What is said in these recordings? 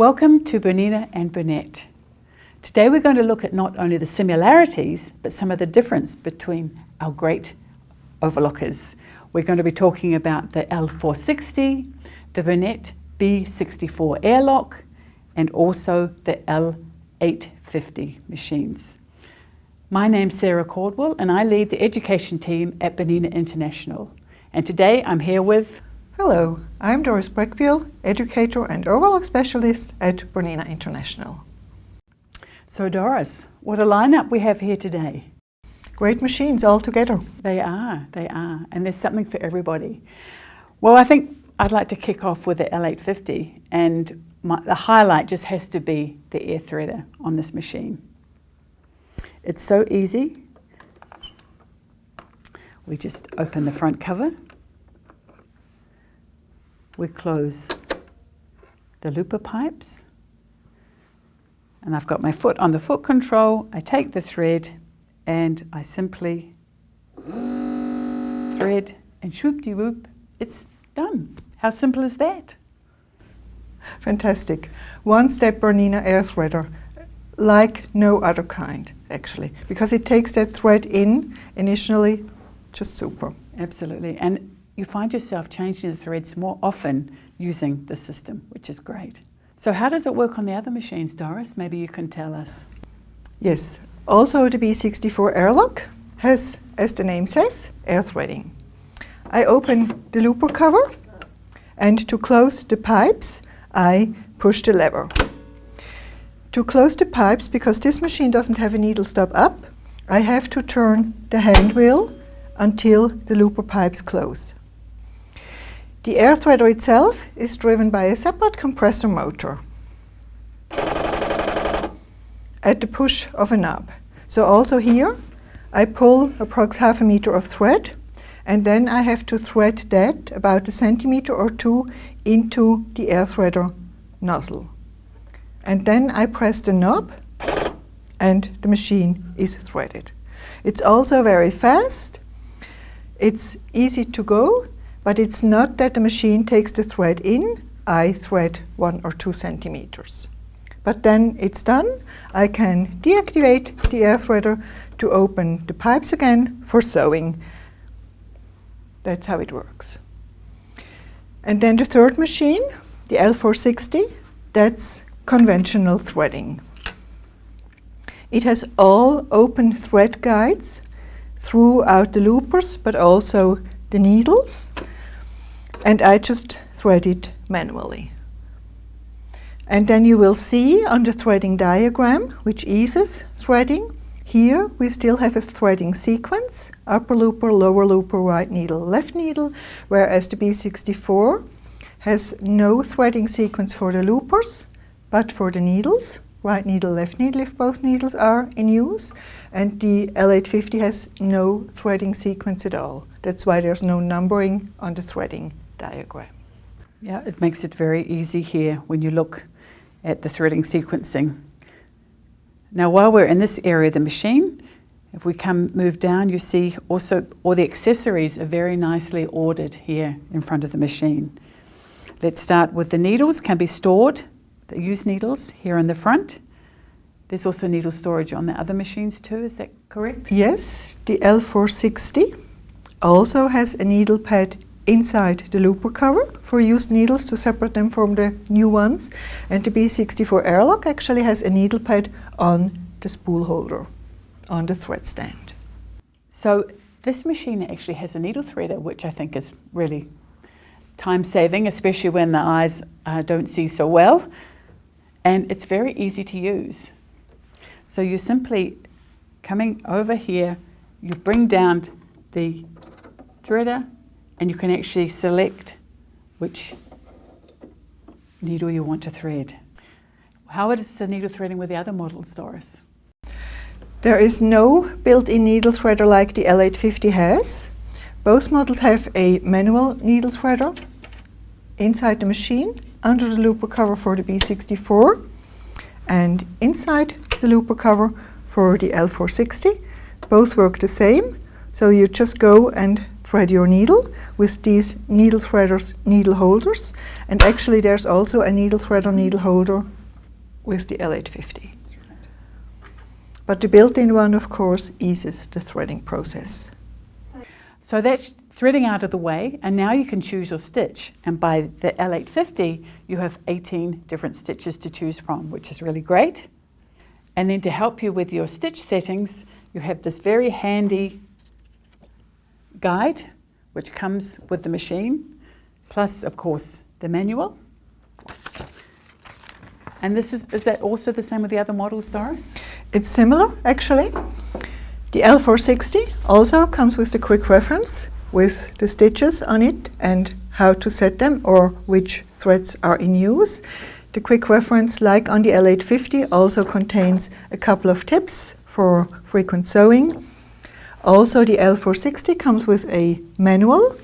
Welcome to Bernina and Bernette. Today we're going to look at not only the similarities, but some of the difference between our great overlockers. We're going to be talking about the L460, the bernette B64 Airlock, and also the L850 machines. My name's Sarah Caldwell and I lead the education team at Bernina International. And today I'm here with... Hello, I'm Doris Breckbiel, educator and overlock specialist at Bernina International. So Doris, what a lineup we have here today. Great machines all together. They are, and there's something for everybody. Well, I think I'd like to kick off with the L850, and the highlight just has to be the air threader on this machine. It's so easy. We just open the front cover. We close the looper pipes, and I've got my foot on the foot control. I take the thread and I simply thread, and swoop-de-whoop, it's done. How simple is that? Fantastic. One-step BERNINA Air Threader, like no other kind actually, because it takes that thread in initially, just super. Absolutely, and you find yourself changing the threads more often using the system, which is great. So how does it work on the other machines, Doris? Maybe you can tell us. Yes, also the B64 Airlock has, as the name says, air threading. I open the looper cover, and to close the pipes, I push the lever. To close the pipes, because this machine doesn't have a needle stop up, I have to turn the hand wheel until the looper pipes close. The air threader itself is driven by a separate compressor motor at the push of a knob. So also here I pull approx half a meter of thread, and then I have to thread that about a centimeter or two into the air threader nozzle. And then I press the knob and the machine is threaded. It's also very fast. It's easy to go, but it's not that the machine takes the thread in. I thread 1 or 2 centimeters. But then it's done. I can deactivate the air threader to open the pipes again for sewing. That's how it works. And then the third machine, the L460, that's conventional threading. It has all open thread guides throughout the loopers, but also the needles, and I just thread it manually. And then you will see on the threading diagram, which eases threading, here we still have a threading sequence, upper looper, lower looper, right needle, left needle, whereas the B64 has no threading sequence for the loopers, but for the needles, right needle, left needle if both needles are in use, and the L850 has no threading sequence at all. That's why there's no numbering on the threading diagram. Yeah, it makes it very easy here when you look at the threading sequencing. Now while we're in this area of the machine, if we move down, you see also all the accessories are very nicely ordered here in front of the machine. Let's start with the needles, can be stored, the used needles here in the front. There's also needle storage on the other machines too, is that correct? Yes, the L460 also has a needle pad inside the looper cover for used needles to separate them from the new ones, and the B64 Airlock actually has a needle pad on the spool holder, on the thread stand. So this machine actually has a needle threader, which I think is really time-saving, especially when the eyes don't see so well, and it's very easy to use. So you're simply coming over here, you bring down the threader, and you can actually select which needle you want to thread. How is the needle threading with the other models, Doris? There is no built-in needle threader like the L850 has. Both models have a manual needle threader inside the machine, under the looper cover for the B64, and inside the looper cover for the L460. Both work the same, so you just go and thread your needle with these needle threaders, needle holders. And actually there's also a needle threader, needle holder with the L850. But the built-in one, of course, eases the threading process. So that's threading out of the way, and now you can choose your stitch. And by the L850, you have 18 different stitches to choose from, which is really great. And then to help you with your stitch settings, you have this very handy guide, which comes with the machine, plus, of course, the manual. And is that also the same with the other models, Doris? It's similar, actually. The L460 also comes with the quick reference with the stitches on it and how to set them or which threads are in use. The quick reference, like on the L850, also contains a couple of tips for frequent sewing. Also, the L460 comes with a manual,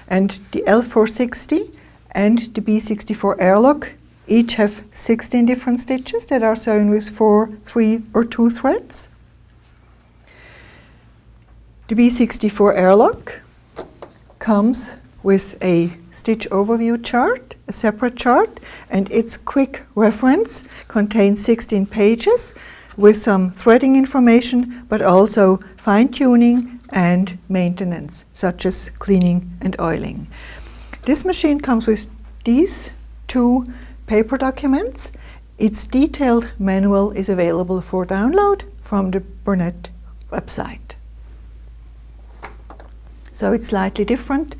and the L460 and the B64 Airlock each have 16 different stitches that are sewn with 4, 3 or 2 threads. The B64 Airlock comes with a stitch overview chart, a separate chart, and its quick reference contains 16 pages with some threading information, but also fine-tuning and maintenance, such as cleaning and oiling. This machine comes with these 2 paper documents. Its detailed manual is available for download from the Bernette website. So it's slightly different.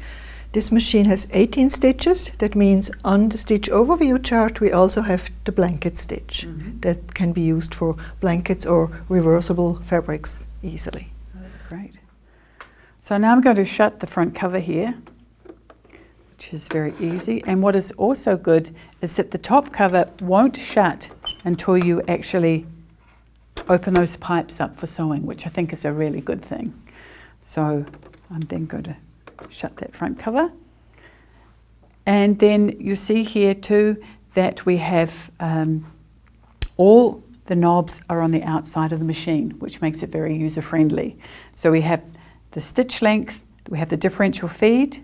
This machine has 18 stitches. That means on the stitch overview chart we also have the blanket stitch that can be used for blankets or reversible fabrics easily. Oh, that's great. So now I'm going to shut the front cover here, which is very easy. And what is also good is that the top cover won't shut until you actually open those pipes up for sewing, which I think is a really good thing. So I'm then going to shut that front cover. And then you see here too that we have all the knobs are on the outside of the machine, which makes it very user-friendly. So we have the stitch length, we have the differential feed,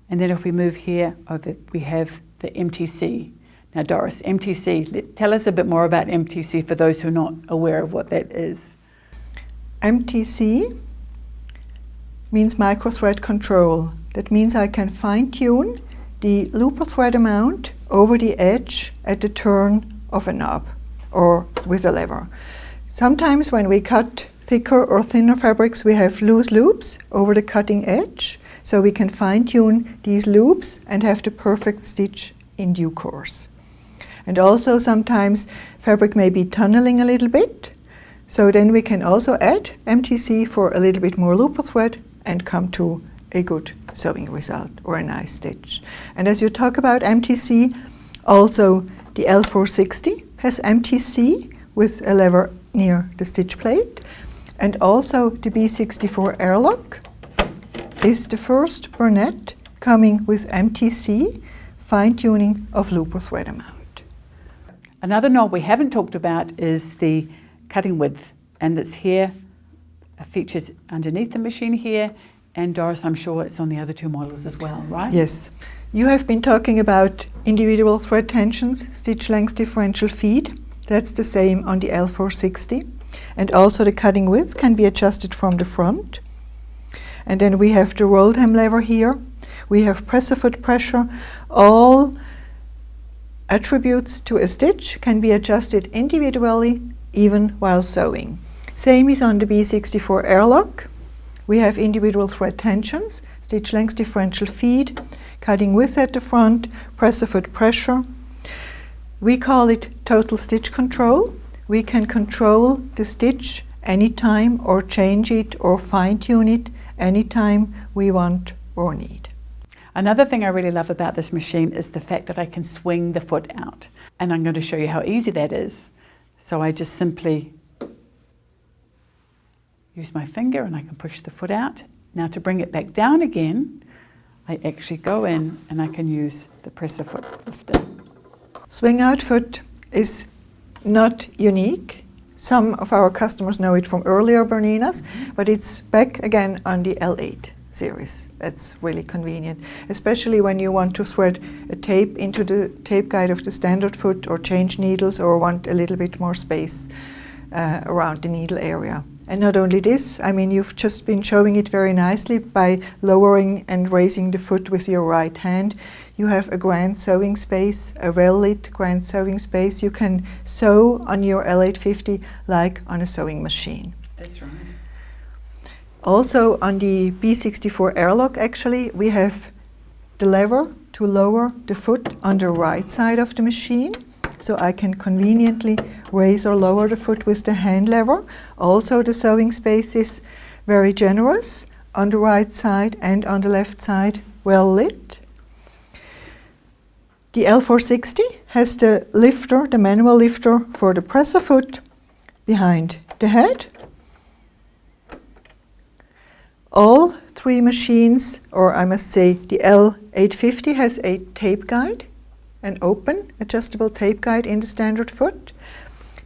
and then if we move here over, we have the MTC. Now Doris, MTC, tell us a bit more about MTC for those who are not aware of what that is. MTC means micro thread control. That means I can fine-tune the looper thread amount over the edge at the turn of a knob or with a lever. Sometimes when we cut thicker or thinner fabrics we have loose loops over the cutting edge, so we can fine-tune these loops and have the perfect stitch in due course. And also sometimes fabric may be tunneling a little bit, so then we can also add MTC for a little bit more looper thread and come to a good sewing result or a nice stitch. And as you talk about MTC, also the L460 has MTC with a lever near the stitch plate, and also the B64 Airlock is the first Bernette coming with MTC fine-tuning of looper thread amount. Another knob we haven't talked about is the cutting width, and it's here, features underneath the machine here, and Doris, I'm sure it's on the other 2 models as well, right? Yes. You have been talking about individual thread tensions, stitch length differential feed. That's the same on the L460. And also the cutting width can be adjusted from the front. And then we have the roll hem lever here. We have presser foot pressure. All attributes to a stitch can be adjusted individually, even while sewing. Same is on the B64 Airlock. We have individual thread tensions, stitch length differential feed, cutting width at the front, presser foot pressure. We call it total stitch control. We can control the stitch anytime or change it or fine-tune it anytime we want or need. Another thing I really love about this machine is the fact that I can swing the foot out. And I'm going to show you how easy that is. So I just simply use my finger and I can push the foot out. Now to bring it back down again, I actually go in and I can use the presser foot lifter. Swing out foot is not unique. Some of our customers know it from earlier Berninas, but it's back again on the L8 series. That's really convenient, especially when you want to thread a tape into the tape guide of the standard foot or change needles or want a little bit more space around the needle area. And not only this, I mean, you've just been showing it very nicely by lowering and raising the foot with your right hand. You have a grand sewing space, a well-lit grand sewing space. You can sew on your L850 like on a sewing machine. That's right. Also on the B64 Airlock, actually, we have the lever to lower the foot on the right side of the machine. So I can conveniently raise or lower the foot with the hand lever. Also the sewing space is very generous on the right side and on the left side, well lit. The L460 has the lifter, the manual lifter for the presser foot behind the head. All three machines, or I must say the L850 has a tape guide, an open adjustable tape guide in the standard foot.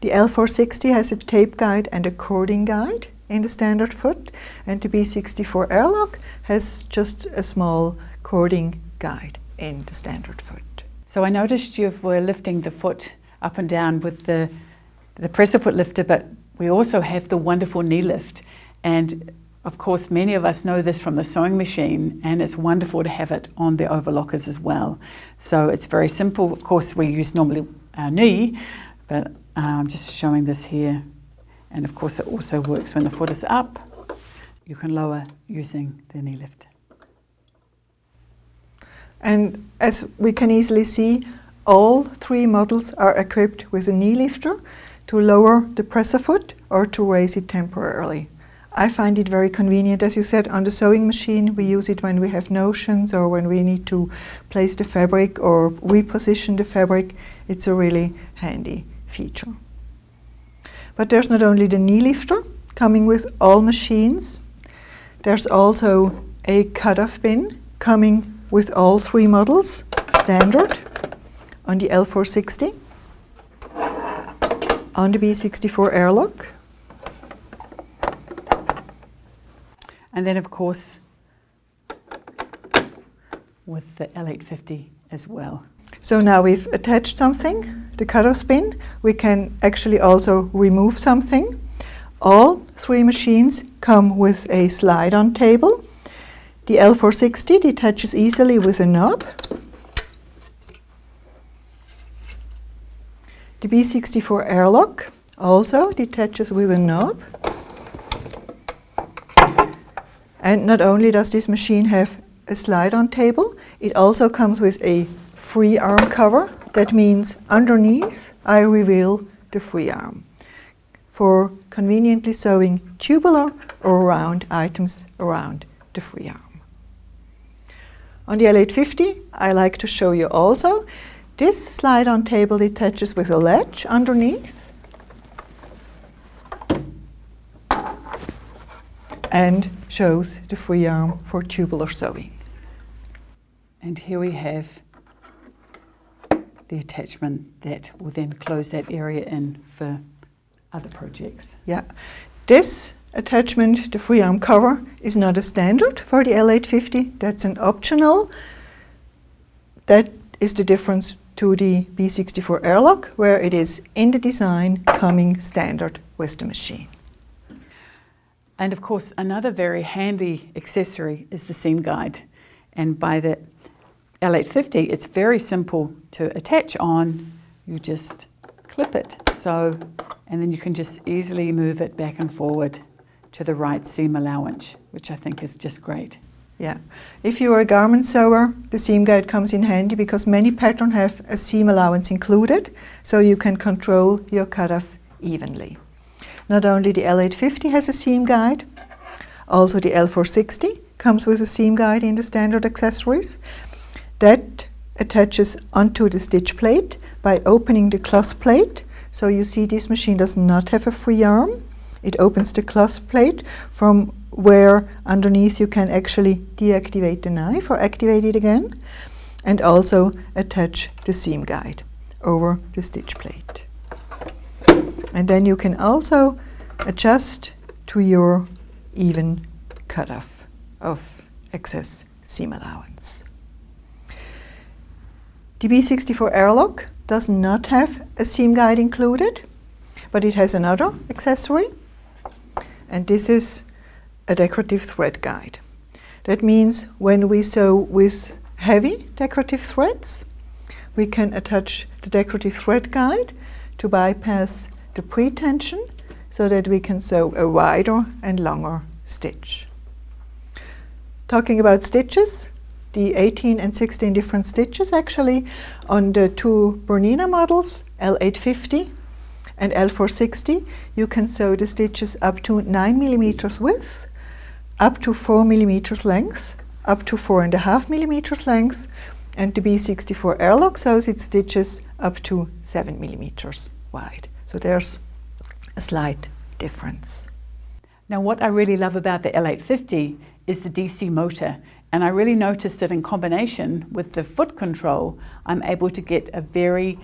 The L460 has a tape guide and a cording guide in the standard foot, and the B64 Airlock has just a small cording guide in the standard foot. So I noticed you were lifting the foot up and down with the presser foot lifter, but we also have the wonderful knee lift. And of course, many of us know this from the sewing machine, and it's wonderful to have it on the overlockers as well. So it's very simple. Of course, we use normally our knee, but I'm just showing this here. And of course, it also works when the foot is up. You can lower using the knee lift. And as we can easily see, all three models are equipped with a knee lifter to lower the presser foot or to raise it temporarily. I find it very convenient. As you said, on the sewing machine, we use it when we have notions or when we need to place the fabric or reposition the fabric. It's a really handy feature. But there's not only the knee lifter coming with all machines, there's also a cutoff pin coming with all three models, standard, on the L460, on the B64 Airlock, and then of course with the L850 as well. So now we've attached something, the cutoff pin. We can actually also remove something. All three machines come with a slide-on table. The L460 detaches easily with a knob. The B64 Airlock also detaches with a knob. And not only does this machine have a slide-on table, it also comes with a free arm cover. That means underneath I reveal the free arm for conveniently sewing tubular or round items around the free arm. On the L850, I like to show you also, this slide-on table detaches with a latch underneath and shows the free arm for tubular sewing. And here we have the attachment that will then close that area in for other projects. Yeah, this attachment, the free arm cover, is not a standard for the L850. That's an optional. That is the difference to the B64 Airlock, where it is in the design coming standard with the machine. And of course, another very handy accessory is the seam guide. And by the L850, it's very simple to attach on. You just clip it. So, and then you can just easily move it back and forward to the right seam allowance, which I think is just great. Yeah. If you are a garment sewer, the seam guide comes in handy because many patterns have a seam allowance included, so you can control your cutoff evenly. Not only the L850 has a seam guide, also the L460 comes with a seam guide in the standard accessories. That attaches onto the stitch plate by opening the clasp plate. So you see this machine does not have a free arm. It opens the clasp plate from where underneath you can actually deactivate the knife or activate it again, and also attach the seam guide over the stitch plate. And then you can also adjust to your even cutoff of excess seam allowance. The B64 Airlock does not have a seam guide included, but it has another accessory, and this is a decorative thread guide. That means when we sew with heavy decorative threads, we can attach the decorative thread guide to bypass the pre-tension so that we can sew a wider and longer stitch. Talking about stitches, the 18 and 16 different stitches actually on the two Bernina models, L850 and L460, you can sew the stitches up to 9 millimeters width, up to 4 millimeters length, up to 4.5 millimeters length, and the B64 Airlock sews its stitches up to 7 millimeters wide. So there's a slight difference. Now what I really love about the L850 is the DC motor, and I really noticed that in combination with the foot control, I'm able to get a very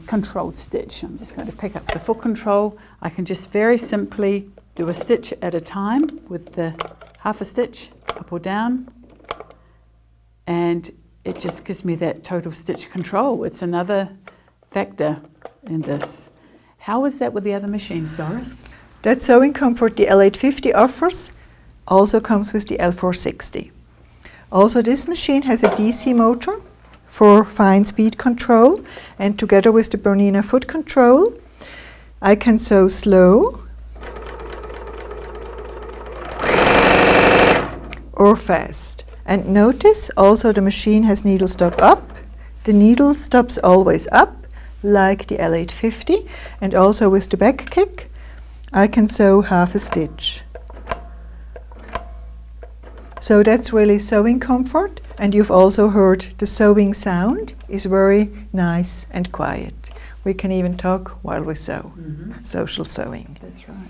controlled stitch. I'm just going to pick up the foot control. I can just very simply do a stitch at a time with the half a stitch up or down, and it just gives me that total stitch control. It's another factor in this. How is that with the other machines, Doris? That sewing comfort the L850 offers also comes with the L460. Also, this machine has a DC motor for fine speed control, and together with the Bernina foot control, I can sew slow or fast. And notice also the machine has needle stop up. The needle stops always up like the L850, and also with the back kick I can sew half a stitch. So that's really sewing comfort, and you've also heard the sewing sound is very nice and quiet. We can even talk while we sew. Social sewing. That's right.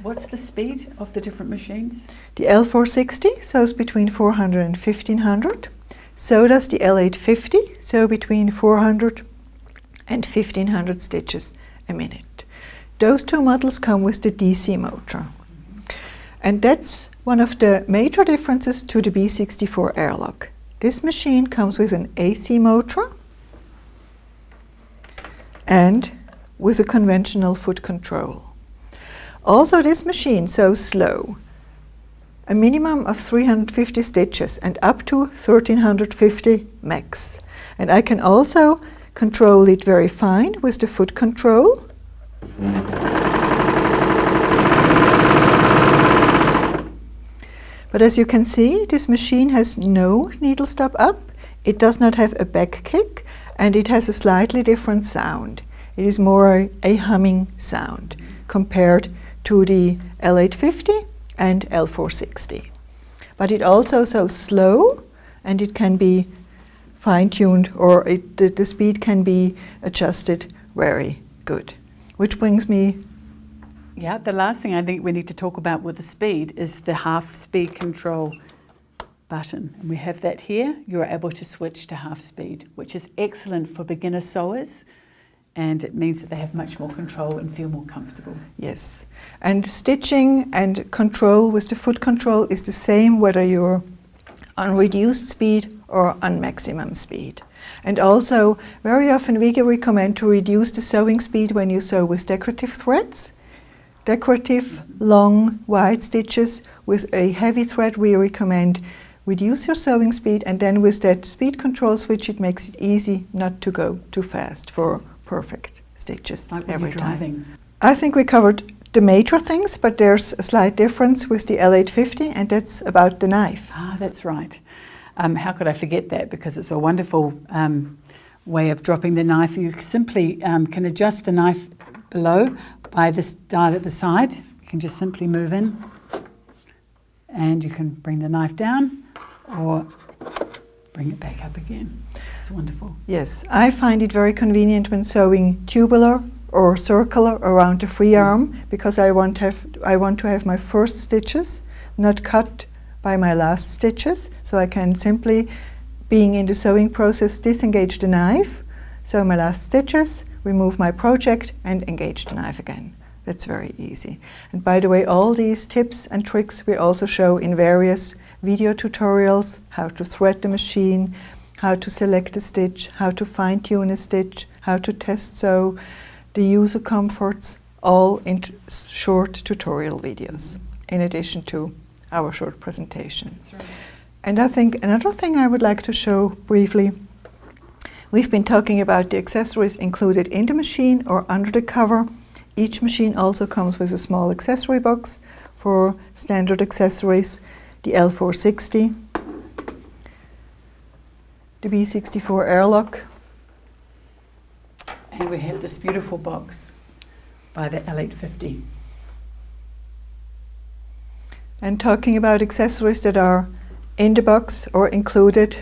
What's the speed of the different machines? The L460 sews between 400 and 1500. So does the L850, sew between 400 and 1500 stitches a minute. Those two models come with the DC motor. And that's one of the major differences to the B64 Airlock. This machine comes with an AC motor and with a conventional foot control. Also, this machine sews slow, a minimum of 350 stitches and up to 1350 max. And I can also control it very fine with the foot control. But as you can see, this machine has no needle stop up, it does not have a back kick, and it has a slightly different sound. It is more a humming sound compared to the L850 and L460. But it also sews slow, and it can be fine-tuned, or the speed can be adjusted very good. Which brings me... Yeah, the last thing I think we need to talk about with the speed is the half speed control button. And we have that here. You're able to switch to half speed, which is excellent for beginner sewers, and it means that they have much more control and feel more comfortable. Yes, and stitching and control with the foot control is the same whether you're on reduced speed or on maximum speed. And also, very often we recommend to reduce the sewing speed when you sew with decorative threads. Decorative, long, wide stitches with a heavy thread, we recommend reduce your sewing speed, and then with that speed control switch it makes it easy not to go too fast for perfect stitches like when every you're time. driving. I think we covered the major things, but there's a slight difference with the L850, and that's about the knife. Ah, that's right. How could I forget that? Because it's a wonderful way of dropping the knife. You simply can adjust the knife below by this dial at the side. You can just simply move in, and you can bring the knife down or bring it back up again. It's wonderful. Yes, I find it very convenient when sewing tubular or circular around the free arm, because I want to have my first stitches not cut by my last stitches, so I can simply, being in the sewing process, disengage the knife, sew my last stitches, remove my project, and engage the knife again. That's very easy. And by the way, all these tips and tricks we also show in various video tutorials, how to thread the machine, how to select a stitch, how to fine-tune a stitch, how to test sew, the user comforts, all in short tutorial videos, in addition to our short presentation. Right. And I think another thing I would like to show briefly, we've been talking about the accessories included in the machine or under the cover. Each machine also comes with a small accessory box for standard accessories, the L460, the B64 Airlock. And we have this beautiful box by the L850. And talking about accessories that are in the box or included,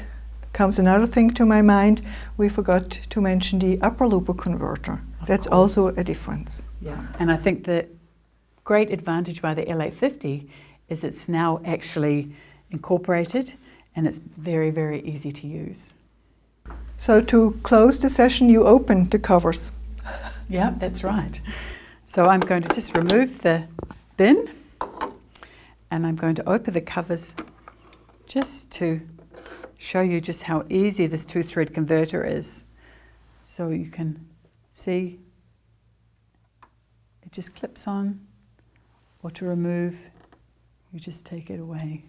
comes another thing to my mind. We forgot to mention the upper looper converter. That's also a difference. Yeah, and I think the great advantage by the L850 is it's now actually incorporated and it's very, very easy to use. So to close the session, you open the covers. Yeah, that's right. So I'm going to just remove the bin and I'm going to open the covers just to show you just how easy this two-thread converter is. So you can see it just clips on, or to remove, you just take it away.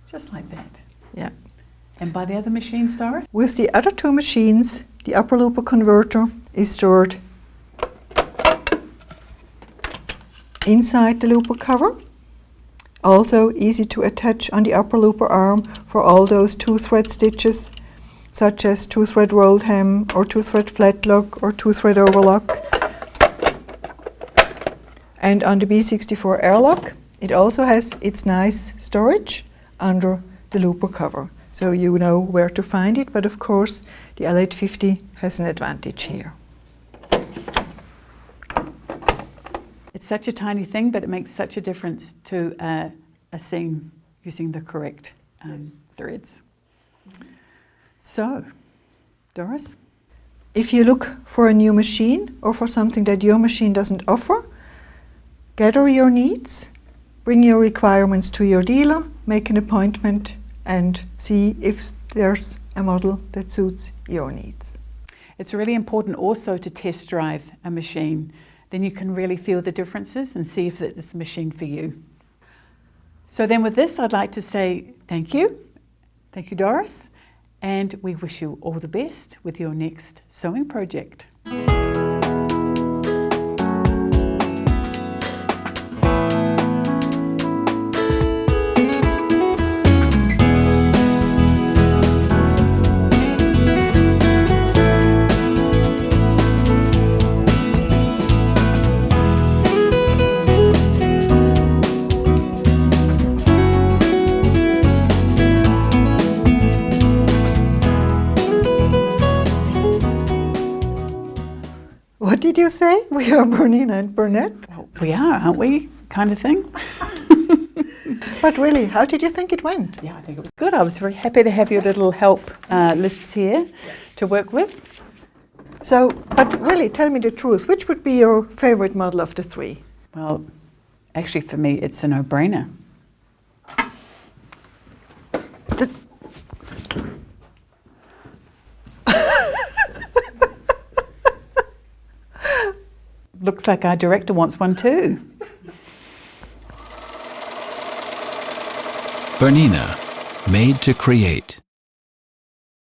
Just like that. Yeah. And by the other machines, Doris? With the other two machines, the upper looper converter is stored inside the looper cover. Also easy to attach on the upper looper arm for all those two-thread stitches, such as two-thread rolled hem or two-thread flat lock or two-thread overlock. And on the B64 Airlock, it also has its nice storage under the looper cover. So you know where to find it, but of course the L850 has an advantage here. It's such a tiny thing, but it makes such a difference to a seam using the correct threads. So, Doris? If you look for a new machine or for something that your machine doesn't offer, gather your needs, bring your requirements to your dealer, make an appointment and see if there's a model that suits your needs. It's really important also to test drive a machine. Then you can really feel the differences and see if it's a machine for you. So then with this, I'd like to say thank you. Thank you, Doris. And we wish you all the best with your next sewing project. What did you say? We are Bernina and Bernette? Well, we are, aren't we? Kind of thing. But really, how did you think it went? Yeah, I think it was good. I was very happy to have your little help lists here to work with. So, but really, tell me the truth. Which would be your favorite model of the three? Well, actually for me, it's a no-brainer. Looks like our director wants one too. Bernina, made to create.